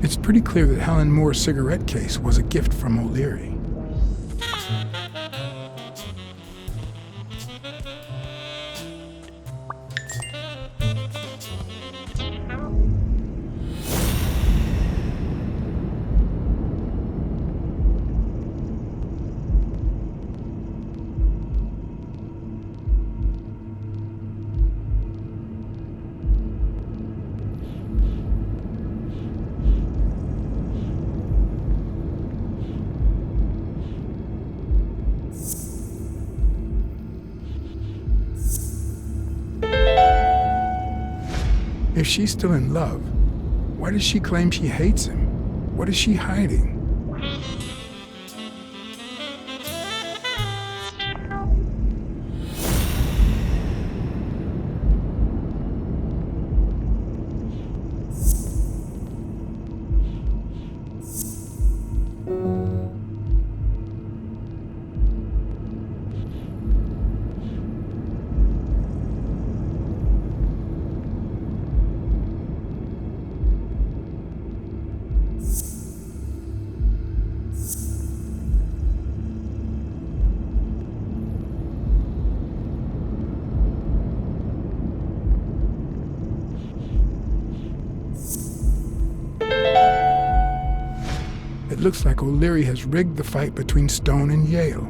It's pretty clear that Helen Moore's cigarette case was a gift from O'Leary. If she's still in love, why does she claim she hates him? What is she hiding? It looks like O'Leary has rigged the fight between Stone and Yale.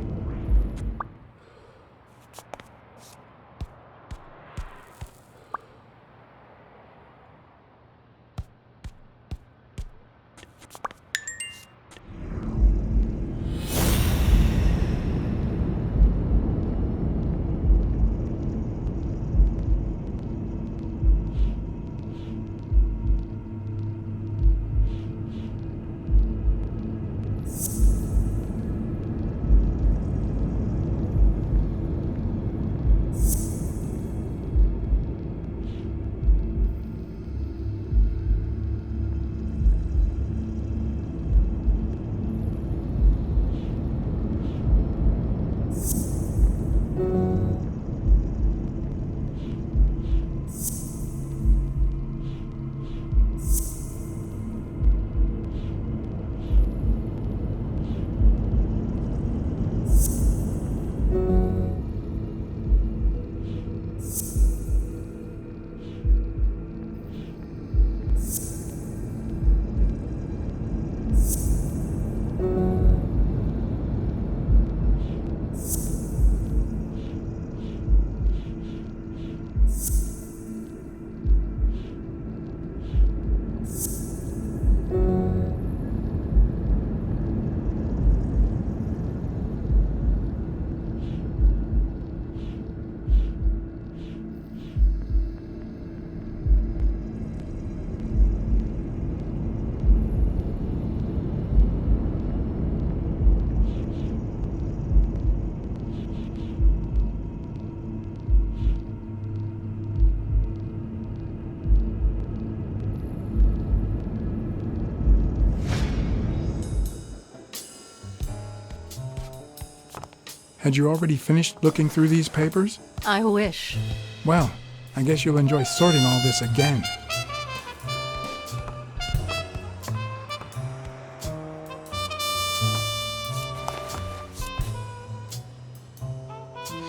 Had you already finished looking through these papers? I wish. Well, I guess you'll enjoy sorting all this again.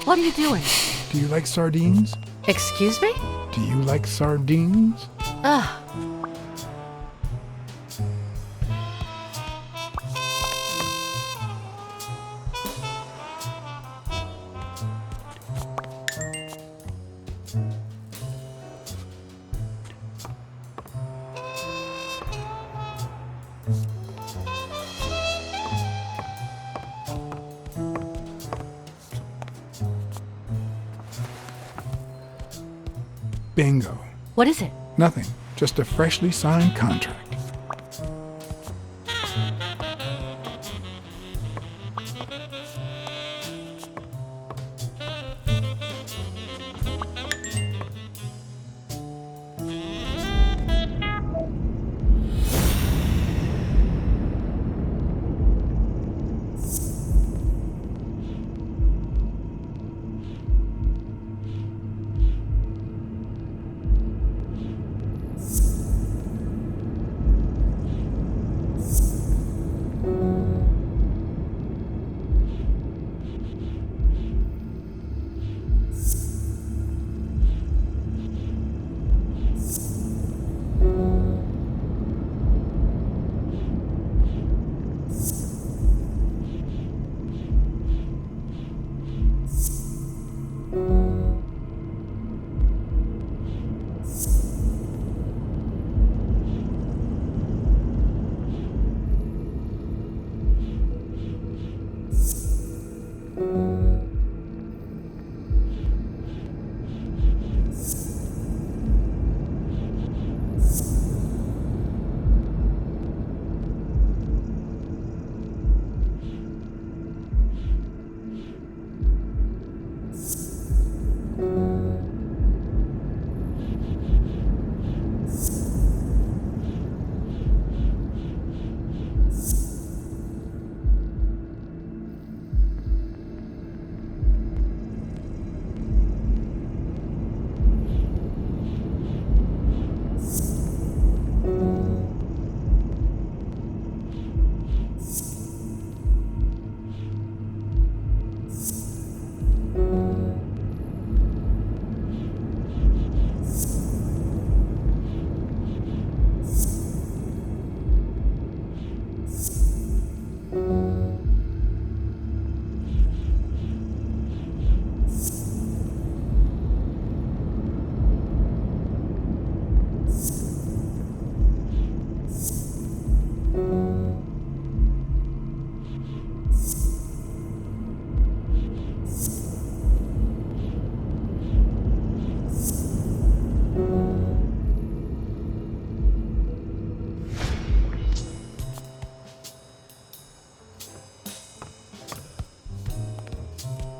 What are you doing? Do you like sardines? Excuse me? Do you like sardines? Ugh. Bingo. What is it? Nothing. Just a freshly signed contract.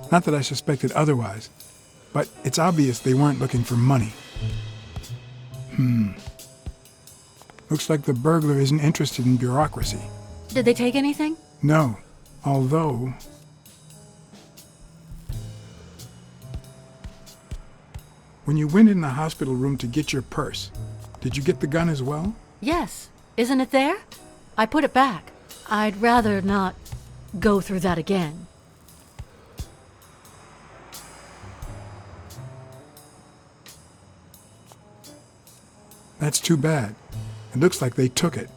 Not that I suspected otherwise, but it's obvious they weren't looking for money. Looks like the burglar isn't interested in bureaucracy. Did they take anything? No, although... When you went in the hospital room to get your purse, did you get the gun as well? Yes. Isn't it there? I put it back. I'd rather not go through that again. That's too bad. It looks like they took it.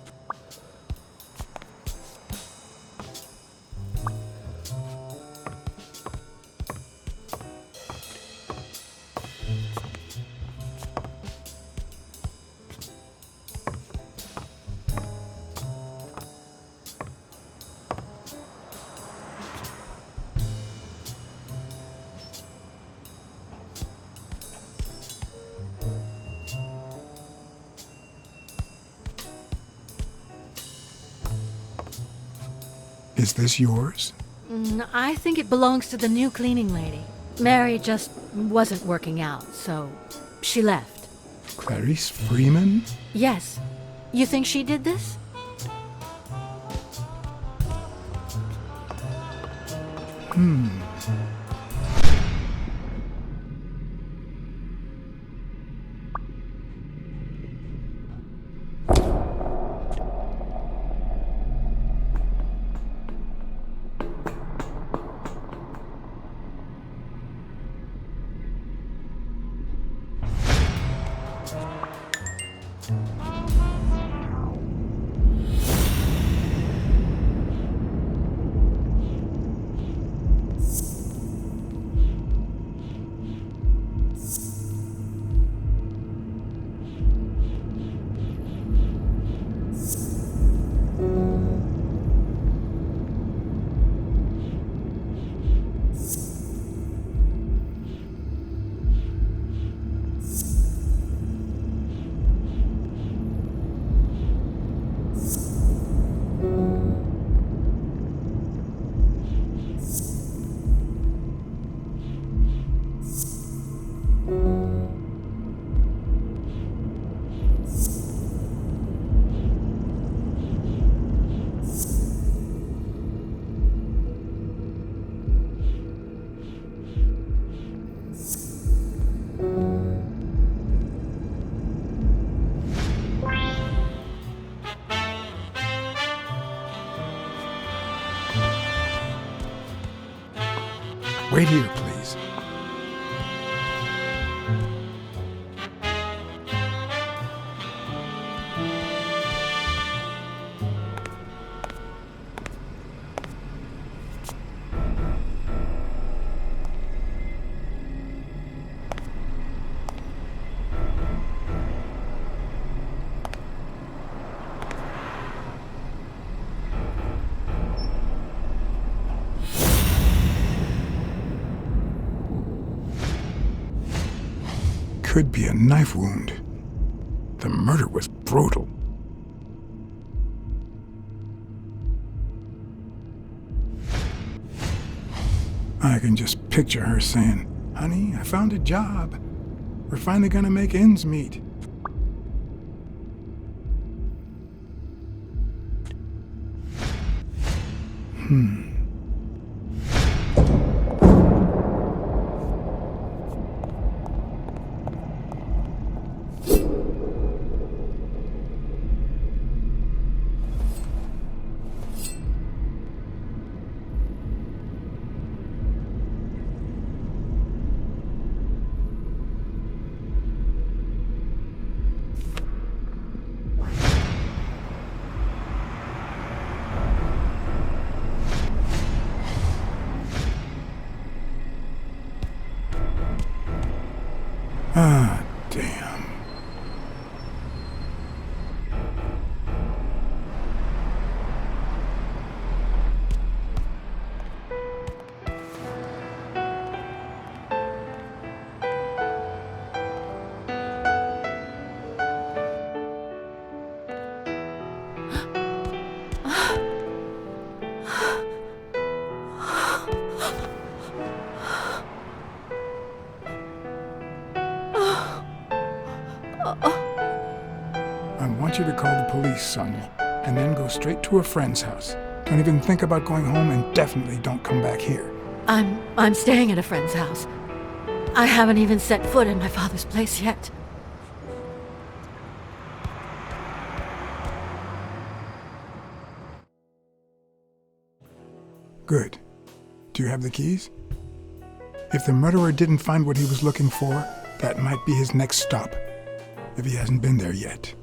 Is this yours? I think it belongs to the new cleaning lady. Mary just wasn't working out, so she left. Clarice Freeman? Yes. You think she did this? Wait here, please. Could be a knife wound. The murder was brutal. I can just picture her saying, "Honey, I found a job. We're finally gonna make ends meet." I want you to call the police, Sonia, and then go straight to a friend's house. Don't even think about going home, and definitely don't come back here. I'm staying at a friend's house. I haven't even set foot in my father's place yet. Good. Do you have the keys? If the murderer didn't find what he was looking for, that might be his next stop, if he hasn't been there yet.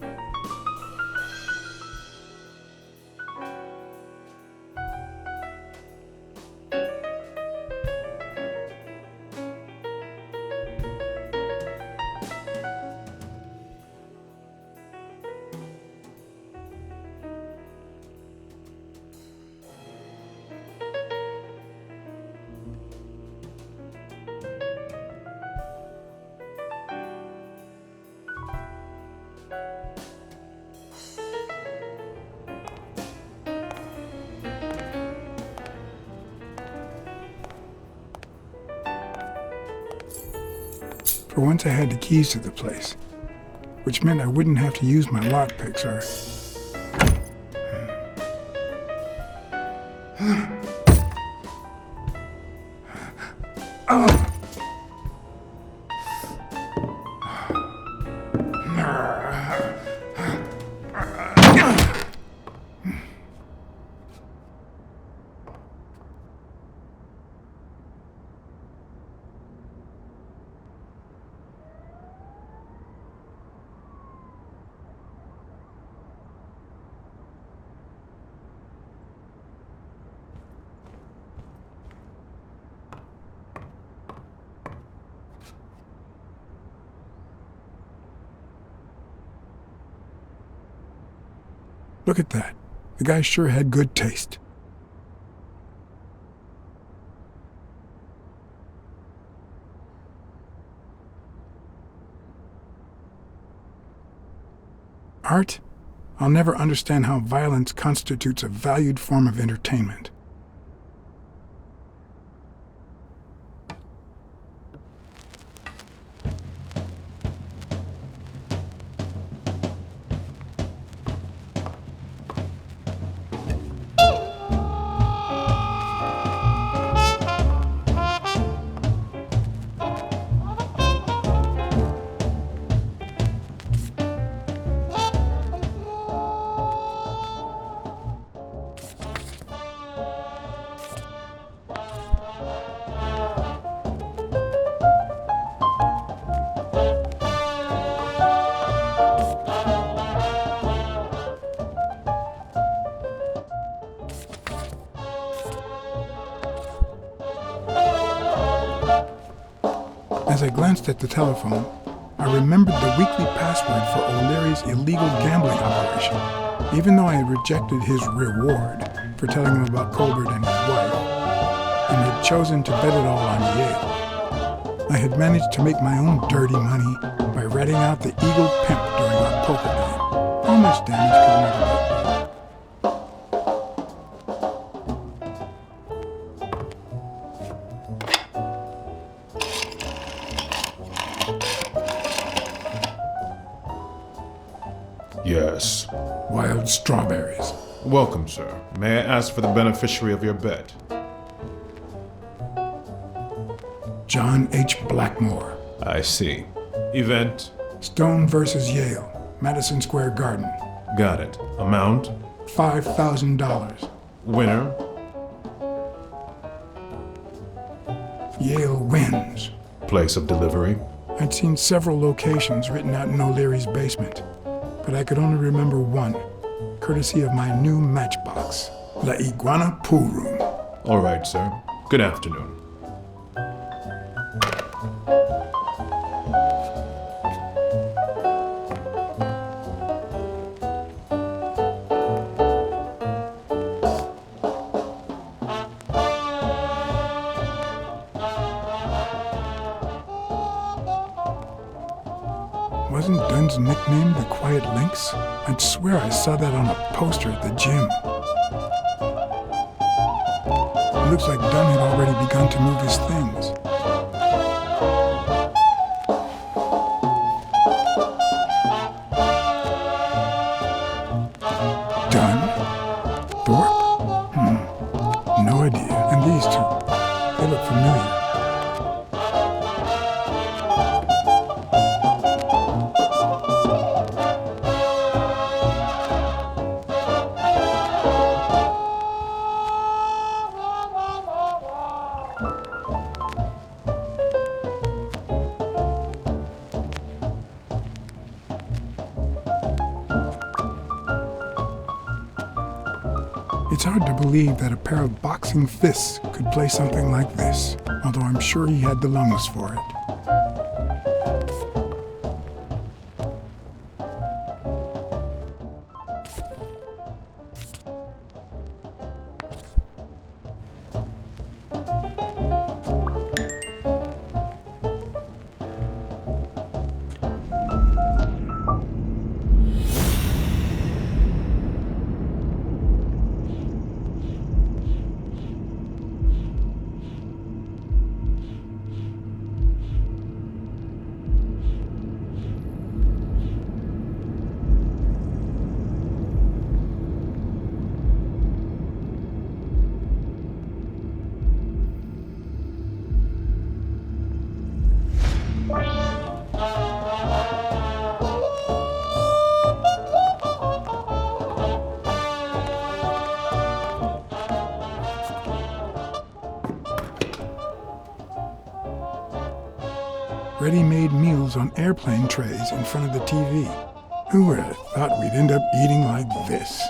For once I had the keys to the place, which meant I wouldn't have to use my lockpicks or... Oh! Look at that. The guy sure had good taste. Art? I'll never understand how violence constitutes a valued form of entertainment. As I glanced at the telephone, I remembered the weekly password for O'Leary's illegal gambling operation, even though I had rejected his reward for telling him about Colbert and his wife, and had chosen to bet it all on Yale. I had managed to make my own dirty money by ratting out the Eagle Pimp during our poker game. How much damage could another make? Yes. Wild strawberries. Welcome, sir. May I ask for the beneficiary of your bet? John H. Blackmore. I see. Event? Stone versus Yale, Madison Square Garden. Got it. Amount? $5,000. Winner? Yale wins. Place of delivery? I'd seen several locations written out in O'Leary's basement, but I could only remember one, courtesy of my new matchbox, La Iguana Pool Room. All right, sir. Good afternoon. Wasn't Dunn's nickname the Quiet Lynx? I'd swear I saw that on a poster at the gym. It looks like Dunn had already begun to move his things. It's hard to believe that a pair of boxing fists could play something like this, although I'm sure he had the lungs for it. Ready-made meals on airplane trays in front of the TV. Who would have thought we'd end up eating like this?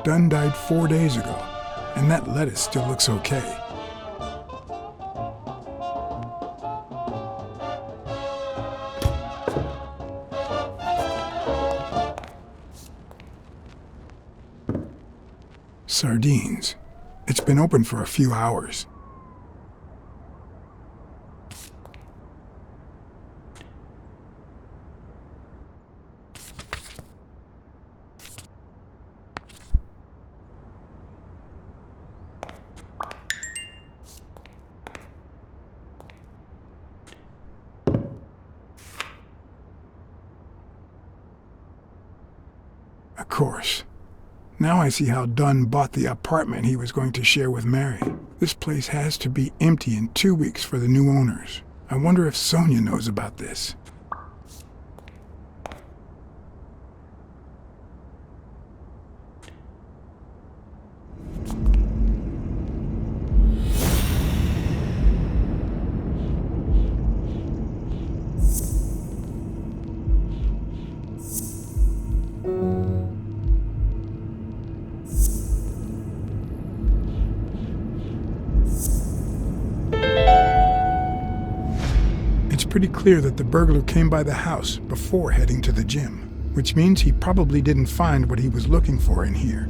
Dunn died 4 days ago, and that lettuce still looks okay. Sardines. It's been open for a few hours. Of course. Now I see how Dunn bought the apartment he was going to share with Mary. This place has to be empty in 2 weeks for the new owners. I wonder if Sonia knows about this. It's pretty clear that the burglar came by the house before heading to the gym, which means he probably didn't find what he was looking for in here.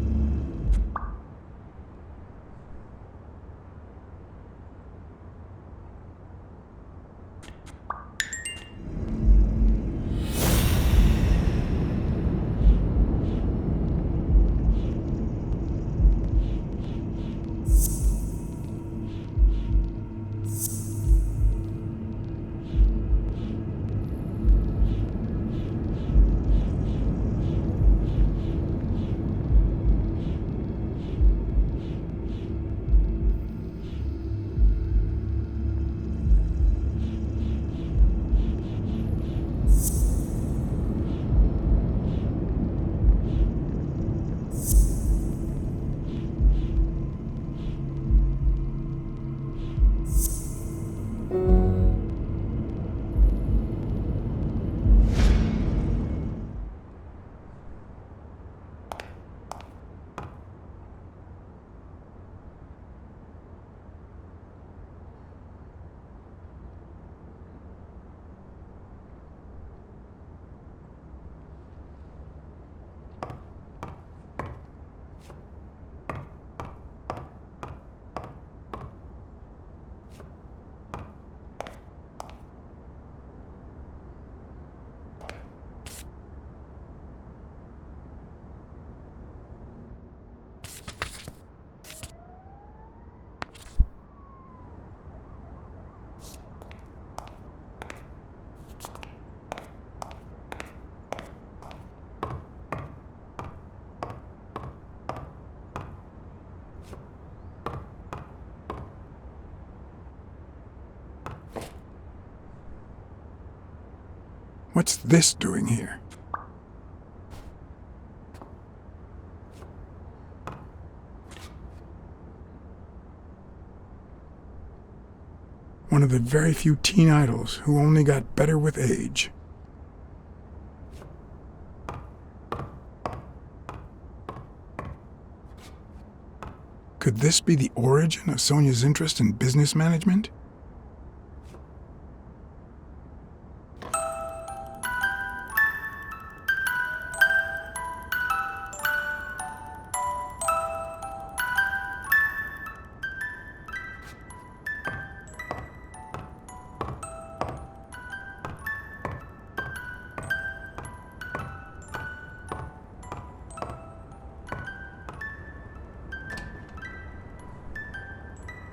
What's this doing here? One of the very few teen idols who only got better with age. Could this be the origin of Sonia's interest in business management?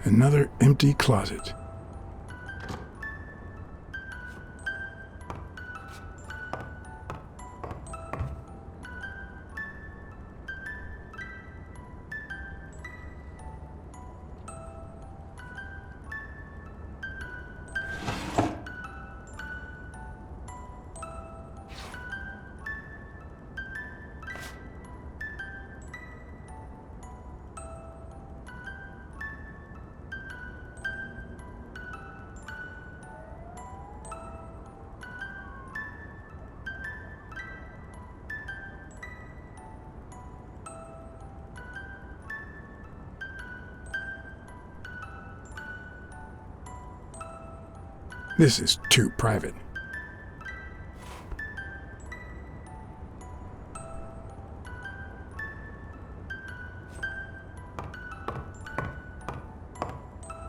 Another empty closet. This is too private.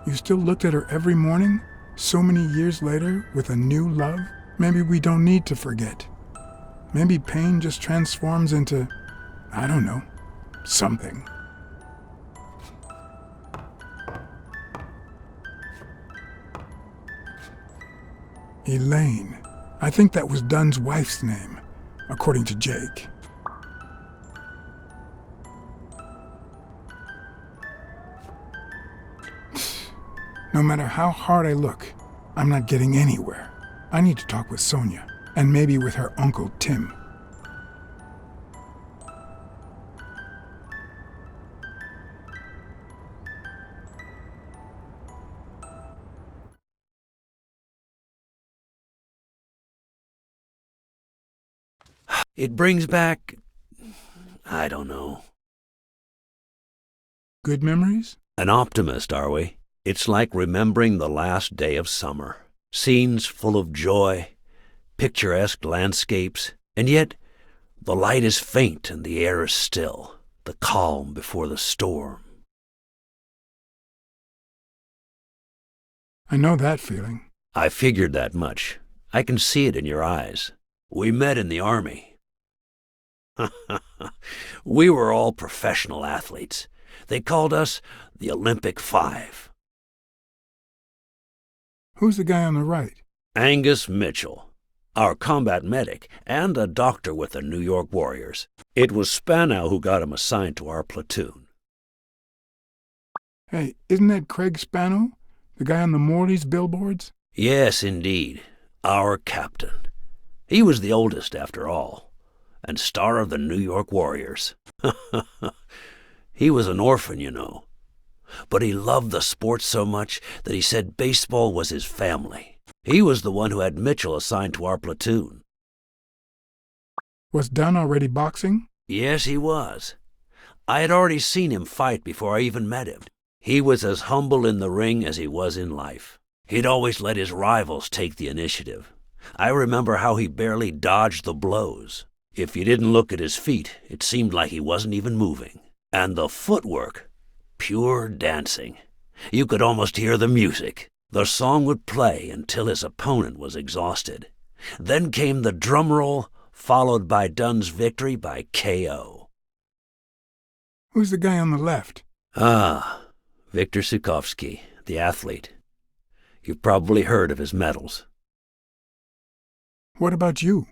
You still looked at her every morning, so many years later, with a new love? Maybe we don't need to forget. Maybe pain just transforms into, I don't know, something. Elaine. I think that was Dunn's wife's name, according to Jake. No matter how hard I look, I'm not getting anywhere. I need to talk with Sonia, and maybe with her uncle Tim. It brings back, I don't know. Good memories? An optimist, are we? It's like remembering the last day of summer. Scenes full of joy, picturesque landscapes, and yet the light is faint and the air is still, the calm before the storm. I know that feeling. I figured that much. I can see it in your eyes. We met in the Army. We were all professional athletes. They called us the Olympic Five. Who's the guy on the right? Angus Mitchell, our combat medic and a doctor with the New York Warriors. It was Spanow who got him assigned to our platoon. Hey, isn't that Craig Spanow? The guy on the Morley's billboards? Yes, indeed. Our captain. He was the oldest, after all, and star of the New York Warriors. He was an orphan, you know. But he loved the sport so much that he said baseball was his family. He was the one who had Mitchell assigned to our platoon. Was Dunn already boxing? Yes, he was. I had already seen him fight before I even met him. He was as humble in the ring as he was in life. He'd always let his rivals take the initiative. I remember how he barely dodged the blows. If you didn't look at his feet, it seemed like he wasn't even moving. And the footwork, pure dancing. You could almost hear the music. The song would play until his opponent was exhausted. Then came the drum roll, followed by Dunn's victory by KO. Who's the guy on the left? Ah, Viktor Sukovsky, the athlete. You've probably heard of his medals. What about you?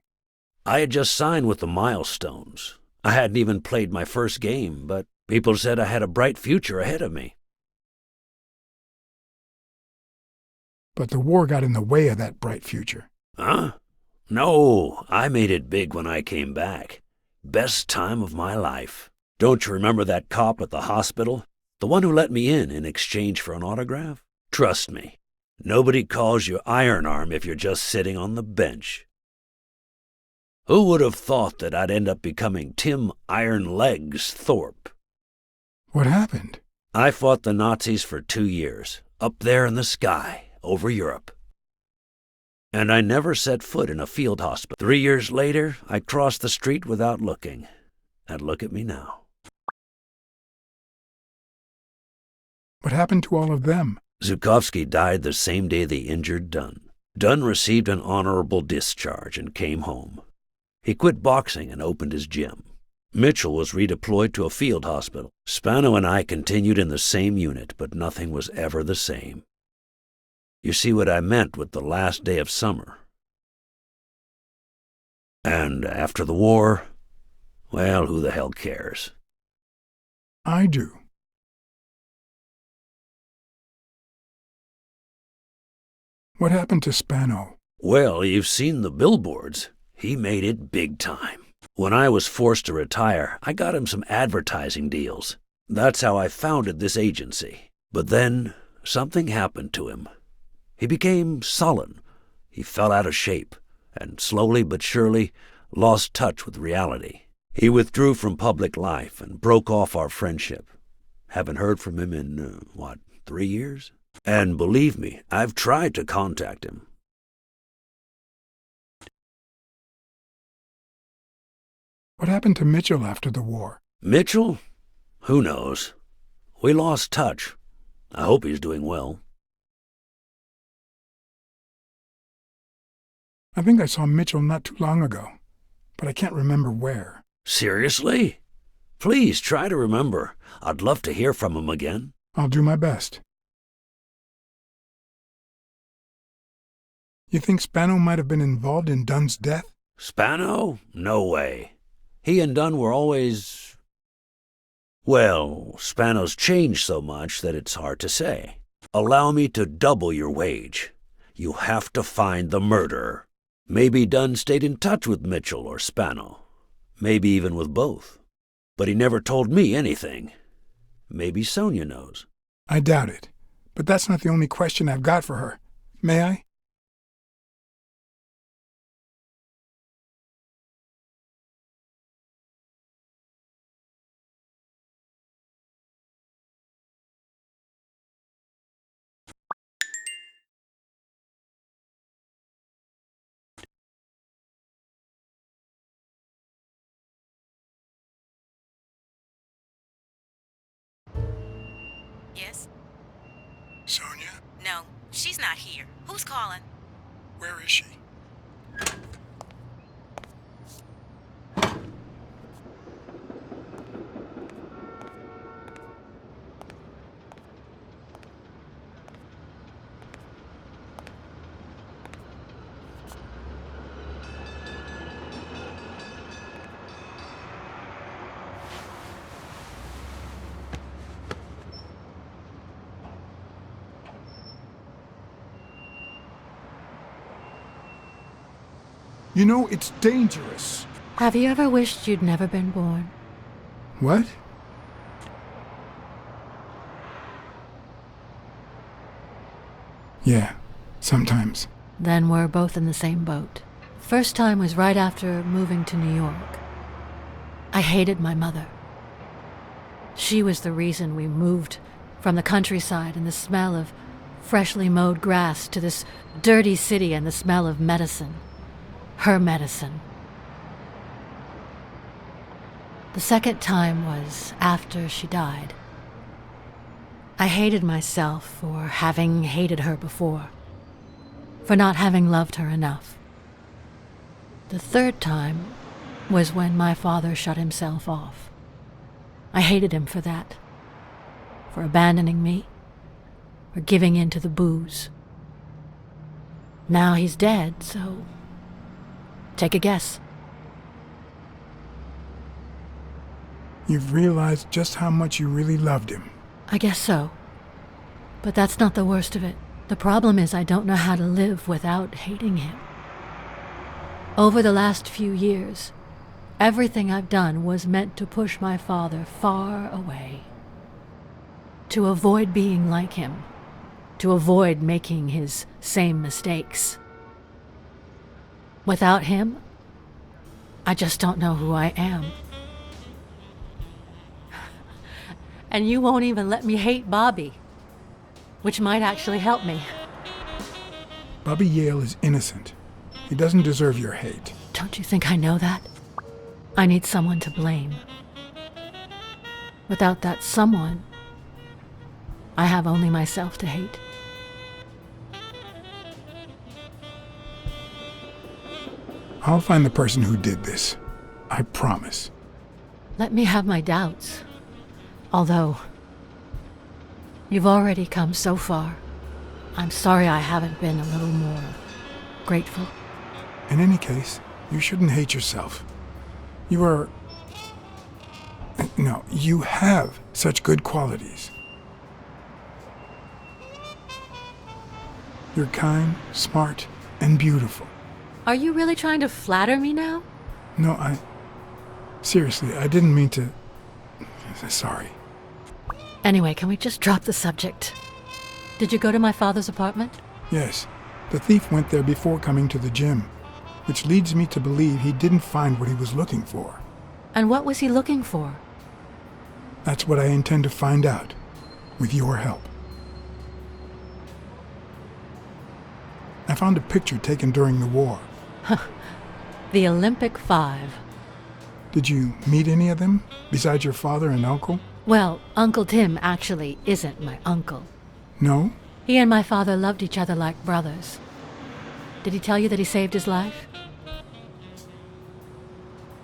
I had just signed with the Milestones. I hadn't even played my first game, but people said I had a bright future ahead of me. But the war got in the way of that bright future. Huh? No, I made it big when I came back. Best time of my life. Don't you remember that cop at the hospital? The one who let me in exchange for an autograph? Trust me, Nobody calls you Iron Arm if you're just sitting on the bench. Who would have thought that I'd end up becoming Tim Iron Legs Thorpe? What happened? I fought the Nazis for 2 years, up there in the sky, over Europe. And I never set foot in a field hospital. 3 years later, I crossed the street without looking. And look at me now. What happened to all of them? Zhukovsky died the same day they injured Dunn. Dunn received an honorable discharge and came home. He quit boxing and opened his gym. Mitchell was redeployed to a field hospital. Spano and I continued in the same unit, but nothing was ever the same. You see what I meant with the last day of summer. And after the war, well, who the hell cares? I do. What happened to Spano? Well, you've seen the billboards. He made it big time. When I was forced to retire, I got him some advertising deals. That's how I founded this agency. But then, something happened to him. He became sullen. He fell out of shape, and slowly but surely lost touch with reality. He withdrew from public life and broke off our friendship. Haven't heard from him in, 3 years? And believe me, I've tried to contact him. What happened to Mitchell after the war? Mitchell? Who knows? We lost touch. I hope he's doing well. I think I saw Mitchell not too long ago, but I can't remember where. Seriously? Please try to remember. I'd love to hear from him again. I'll do my best. You think Spano might have been involved in Dunn's death? Spano? No way. He and Dunn were always... Well, Spano's changed so much that it's hard to say. Allow me to double your wage. You have to find the murderer. Maybe Dunn stayed in touch with Mitchell or Spano. Maybe even with both. But he never told me anything. Maybe Sonia knows. I doubt it. But that's not the only question I've got for her. May I? Yes? Sonia? No, she's not here. Who's calling? Where is she? You know, it's dangerous. Have you ever wished you'd never been born? What? Yeah, sometimes. Then we're both in the same boat. First time was right after moving to New York. I hated my mother. She was the reason we moved from the countryside and the smell of freshly mowed grass to this dirty city and the smell of medicine. Her medicine. The second time was after she died. I hated myself for having hated her before, for not having loved her enough. The third time was when my father shut himself off. I hated him for that, for abandoning me, for giving in to the booze. Now he's dead, so take a guess. You've realized just how much you really loved him. I guess so. But that's not the worst of it. The problem is I don't know how to live without hating him. Over the last few years, everything I've done was meant to push my father far away. To avoid being like him. to avoid making his same mistakes. Without him, I just don't know who I am. And you won't even let me hate Bobby, which might actually help me. Bobby Yale is innocent. He doesn't deserve your hate. Don't you think I know that? I need someone to blame. Without that someone, I have only myself to hate. I'll find the person who did this. I promise. Let me have my doubts. Although, you've already come so far. I'm sorry I haven't been a little more grateful. In any case, you shouldn't hate yourself. You are... No, you have such good qualities. You're kind, smart, and beautiful. Are you really trying to flatter me now? No, seriously, I didn't mean to... Sorry. Anyway, can we just drop the subject? Did you go to my father's apartment? Yes, the thief went there before coming to the gym, which leads me to believe he didn't find what he was looking for. And what was he looking for? That's what I intend to find out, with your help. I found a picture taken during the war. The Olympic Five. Did you meet any of them, besides your father and uncle? Well, Uncle Tim actually isn't my uncle. No? He and my father loved each other like brothers. Did he tell you that he saved his life?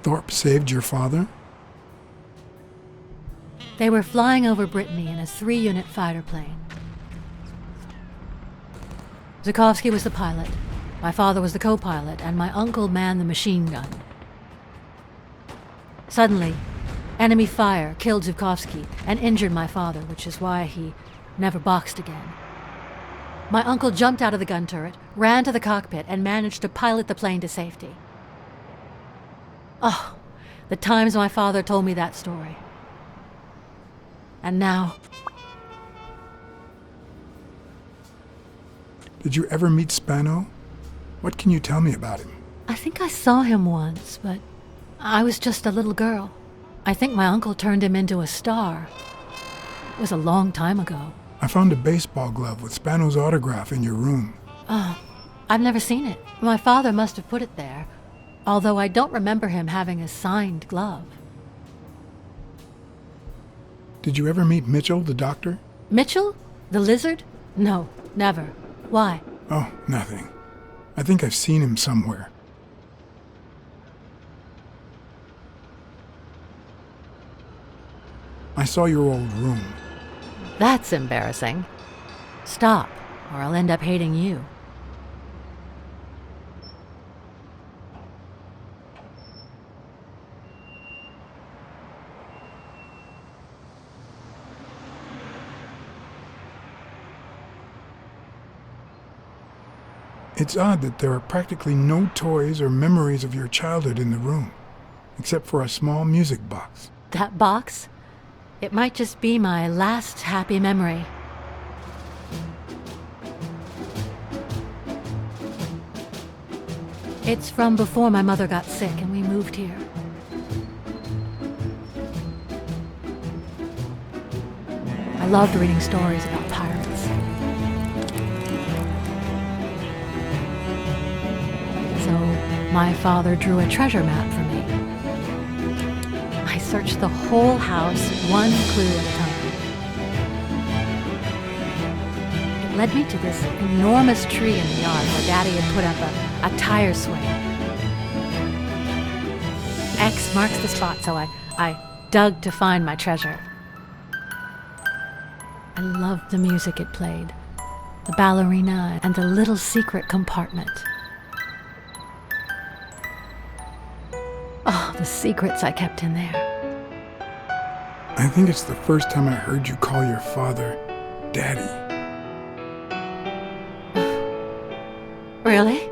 Thorpe saved your father? They were flying over Brittany in a 3-unit fighter plane. Zukovsky was the pilot, my father was the co-pilot, and my uncle manned the machine gun. Suddenly, enemy fire killed Zukovsky and injured my father, which is why he never boxed again. My uncle jumped out of the gun turret, ran to the cockpit, and managed to pilot the plane to safety. Oh, the times my father told me that story. And now... Did you ever meet Spano? What can you tell me about him? I think I saw him once, but I was just a little girl. I think my uncle turned him into a star. It was a long time ago. I found a baseball glove with Spano's autograph in your room. Oh, I've never seen it. My father must have put it there, although I don't remember him having a signed glove. Did you ever meet Mitchell, the doctor? Mitchell? The lizard? No, never. Why? Oh, nothing. I think I've seen him somewhere. I saw your old room. That's embarrassing. Stop, or I'll end up hating you. It's odd that there are practically no toys or memories of your childhood in the room, except for a small music box. That box? It might just be my last happy memory. It's from before my mother got sick and we moved here. I loved reading stories about pirates. So my father drew a treasure map for me. I searched the whole house, one clue at a time. It led me to this enormous tree in the yard where Daddy had put up a tire swing. X marks the spot, so I dug to find my treasure. I loved the music it played, the ballerina, and the little secret compartment. Oh, the secrets I kept in there. I think it's the first time I heard you call your father Daddy. Really?